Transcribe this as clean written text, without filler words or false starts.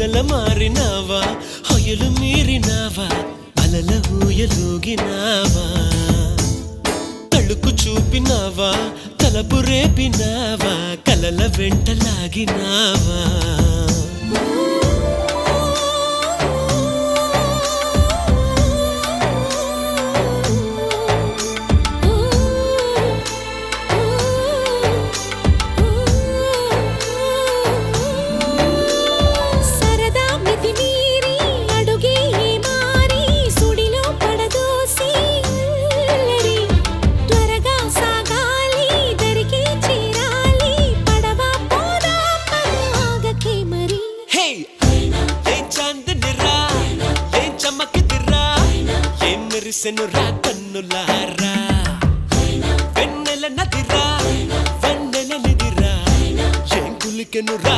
మొగల మారినావా హొయలు మీరినావా అలల ఊయలూగినావా తళుకు చూపినావా తలపు రేపినావా కలల వెంటలాగినావా మెరిసెనురా కన్నులారా వెన్నెల నదిరా వెన్నెల నిదిరా ఏం కులికెనురా